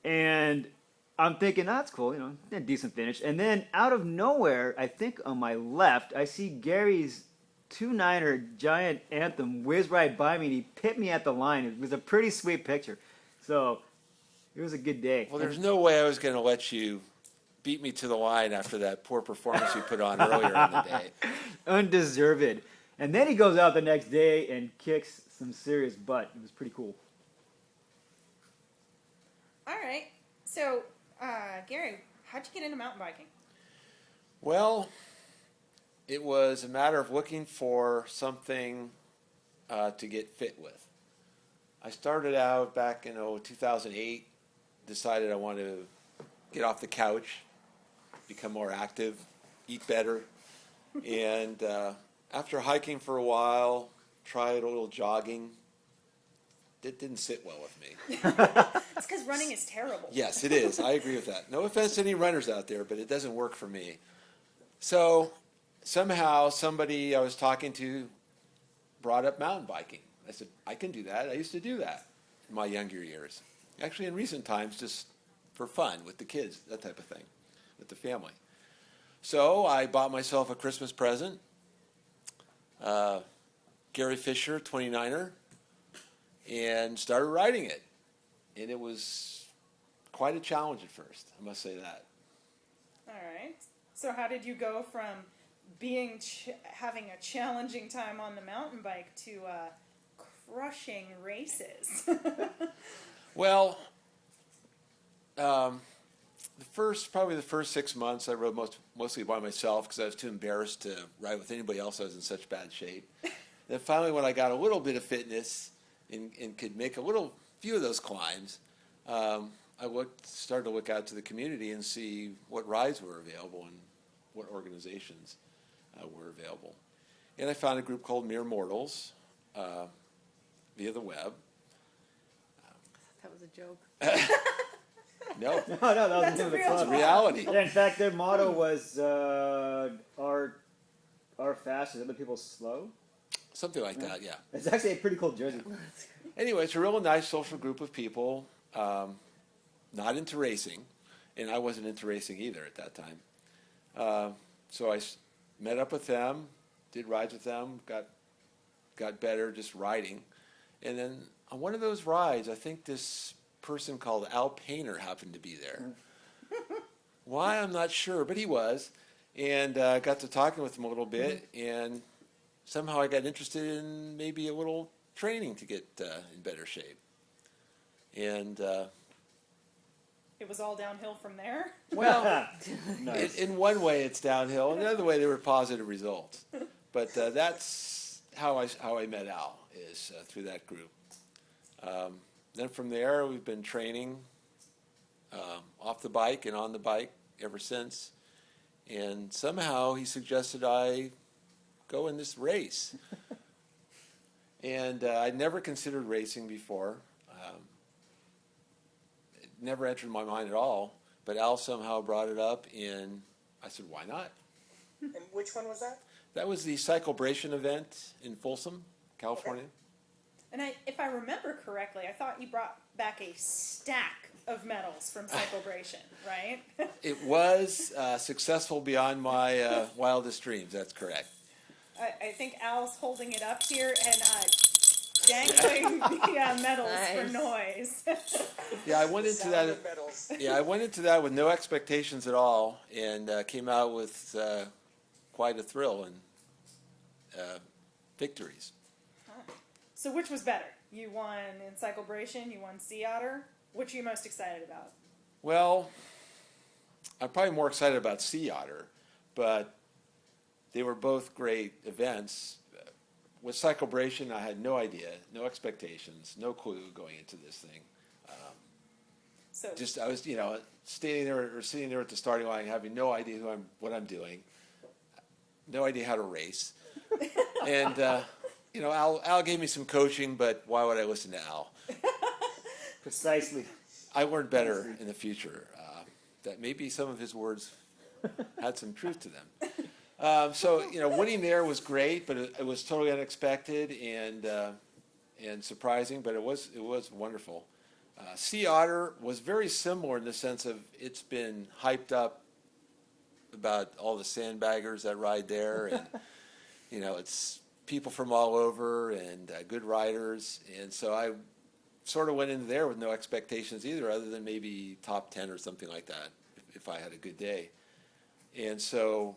And I'm thinking, that's cool, a decent finish. And then out of nowhere, I think on my left, I see Gary's 2.9er giant Anthem whiz right by me, and he pit me at the line. It was a pretty sweet picture. So it was a good day. Well, there's no way I was going to let you beat me to the line after that poor performance you put on earlier in the day. Undeserved. And then he goes out the next day and kicks some serious butt. It was pretty cool. All right. So, Gary, how'd you get into mountain biking? Well, it was a matter of looking for something to get fit with. I started out back in 2008, decided I wanted to get off the couch, become more active, eat better, and after hiking for a while, tried a little jogging. It didn't sit well with me. It's because running is terrible. Yes, it is. I agree with that. No offense to any runners out there, but it doesn't work for me. So somehow somebody I was talking to brought up mountain biking. I said, I can do that. I used to do that in my younger years. Actually, in recent times, just for fun with the kids, that type of thing, with the family. So I bought myself a Christmas present, Gary Fisher 29er, and started riding it. And it was quite a challenge at first, I must say that. All right. So how did you go from having a challenging time on the mountain bike to crushing races? Well, probably the first 6 months, I rode mostly by myself because I was too embarrassed to ride with anybody else. I was in such bad shape. Then finally, when I got a little bit of fitness and could make a few of those climbs, I started to look out to the community and see what rides were available and what organizations were available. And I found a group called Mere Mortals via the web. That was a joke. No, No, that was That's the name of the a real club. it's reality. Yeah, in fact, their motto was "Our fast is other people slow." Something like that, yeah. It's actually a pretty cool jersey. Anyway, it's a real nice social group of people, not into racing, and I wasn't into racing either at that time. So I met up with them, did rides with them, got better just riding. And then on one of those rides, I think this person called Al Painter happened to be there. Why, I'm not sure, but he was. And got to talking with him a little bit, and somehow I got interested in maybe a little training to get in better shape. And It was all downhill from there? well, Nice. in one way it's downhill, and the other way there were positive results. But that's how I met Al, is through that group. Then from there we've been training off the bike and on the bike ever since. And somehow he suggested I go in this race. And I'd never considered racing before. It never entered my mind at all. But Al somehow brought it up, and I said, why not? And which one was that? That was the Cyclebration event in Folsom, California. And if I remember correctly, I thought you brought back a stack of medals from Cyclebration, right? It was successful beyond my wildest dreams, that's correct. I think Al's holding it up here and dangling the medals for Nice. noise. Yeah, I went into Sound that. of medals. Yeah, I went into that with no expectations at all, and came out with quite a thrill and victories. So which was better? You won in Cyclebration, you won Sea Otter. Which are you most excited about? Well, I'm probably more excited about Sea Otter, but they were both great events. With Cyclebration, I had no idea, no expectations, no clue going into this thing. So Just I was, sitting there at the starting line, having no idea what I'm doing, no idea how to race, and Al gave me some coaching, but why would I listen to Al? Precisely. I learned better in the future that maybe some of his words had some truth to them. So winning there was great, but it was totally unexpected and surprising. But it was wonderful. Sea Otter was very similar in the sense of it's been hyped up about all the sandbaggers that ride there, and it's people from all over and good riders, and so I sort of went into there with no expectations either, other than maybe top 10 or something like that if I had a good day, and so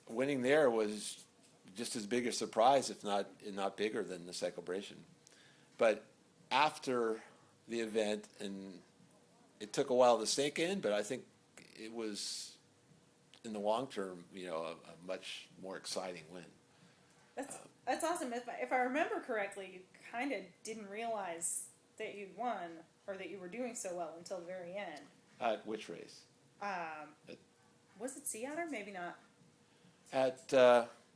winning there was just as big a surprise, if not bigger than the Cyclebration. But after the event, and it took a while to sink in, but I think it was, in the long term, a much more exciting win. That's awesome. If I remember correctly, you kind of didn't realize that you'd won or that you were doing so well until the very end. At which race? Was it Sea Otter? Maybe not.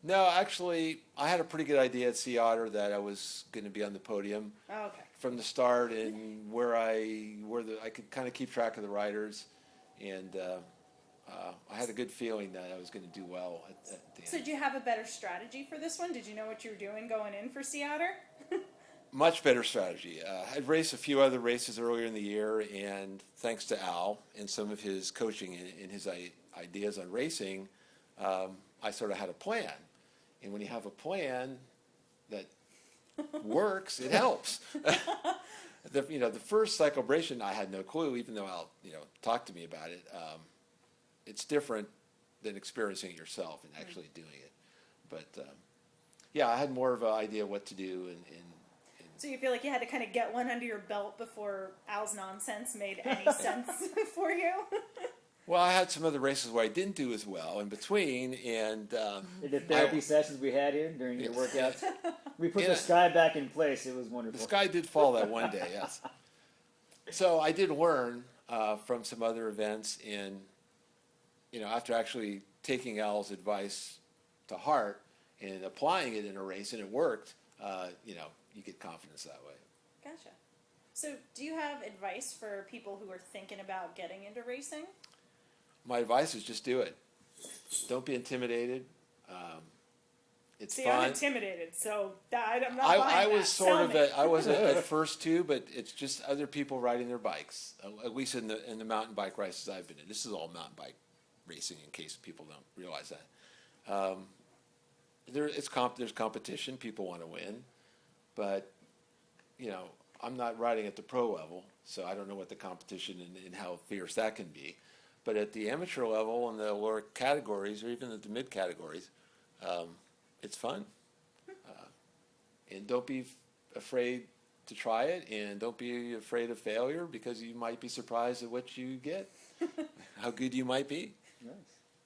No, actually, I had a pretty good idea at Sea Otter that I was going to be on the podium Oh, okay. from the start, and where I could kind of keep track of the riders, and I had a good feeling that I was going to do well at the end. So did you have a better strategy for this one? Did you know what you were doing going in for Sea Otter? Much better strategy. I'd raced a few other races earlier in the year, and thanks to Al and some of his coaching and his ideas on racing, I sort of had a plan. And when you have a plan that works, it helps. The first Cyclebration, I had no clue, even though Al talked to me about it. It's different than experiencing it yourself and actually doing it. But yeah, I had more of an idea what to do, and So you feel like you had to kind of get one under your belt before Al's nonsense made any sense for you? well, I had some other races where I didn't do as well in between, and The therapy sessions we had here during your workouts, we put Yeah. the sky back in place. It was the wonderful. sky did fall that one day, yes. So I did learn from some other events, and after actually taking Al's advice to heart and applying it in a race, and it worked, you get confidence that way. Gotcha. So do you have advice for people who are thinking about getting into racing? My advice is just do it. Don't be intimidated. It's See, fun. I'm intimidated, so I'm not I buying was that. sort Tell of me. I was at first too, but it's just other people riding their bikes. At least in the mountain bike races I've been in. This is all mountain bike racing, in case people don't realize that. There's competition. People want to win, but I'm not riding at the pro level, so I don't know what the competition and how fierce that can be. But at the amateur level and the lower categories, or even at the mid categories, it's fun. And don't be afraid to try it, and don't be afraid of failure, because you might be surprised at what you get, how good you might be. Nice.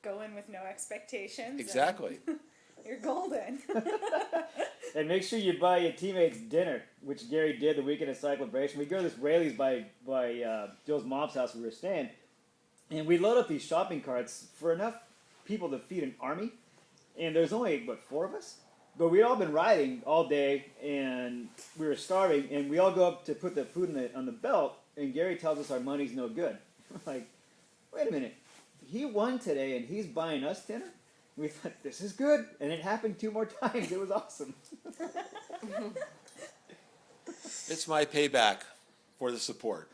Go in with no expectations. and Exactly. You're golden. And make sure you buy your teammates dinner, which Gary did the weekend of Cyclebration. We go to this Rayleigh's by Joe's mom's house where we were staying, and we load up these shopping carts for enough people to feed an army. And there's only, 4 of us? But we'd all been riding all day, and we were starving, and we all go up to put the food on the belt, and Gary tells us our money's no good. We're like, wait a minute. He won today, and he's buying us dinner? We thought, this is good. And it happened 2 more times. It was awesome. It's my payback for the support.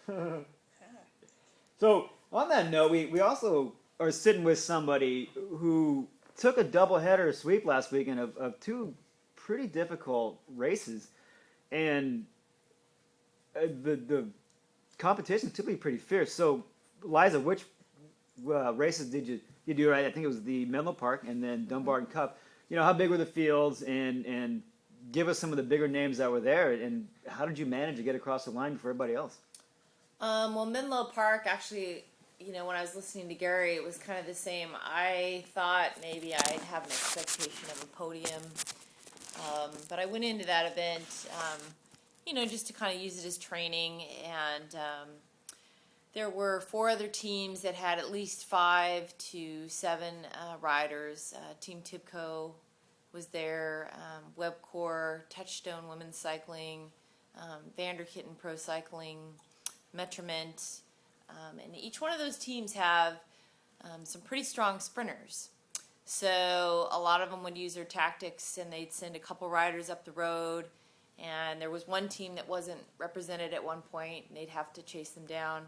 So, on that note, we also are sitting with somebody who took a doubleheader sweep last weekend of 2 pretty difficult races. And the competition typically pretty fierce. So, Liza, which races did you do right? I think it was the Menlo Park and then Dumbarton Cup. How big were the fields, and give us some of the bigger names that were there, and how did you manage to get across the line before everybody else? Well, Menlo Park, actually, when I was listening to Gary, it was kind of the same. I thought maybe I'd have an expectation of a podium, but I went into that event, just to kind of use it as training, and there were 4 other teams that had at least 5 to 7 riders. Team Tibco was there, Webcor, Touchstone Women's Cycling, Vanderkitten Pro Cycling, Metriment, and each one of those teams have some pretty strong sprinters. So a lot of them would use their tactics, and they'd send a couple riders up the road, And there was one team that wasn't represented at one point, and they'd have to chase them down.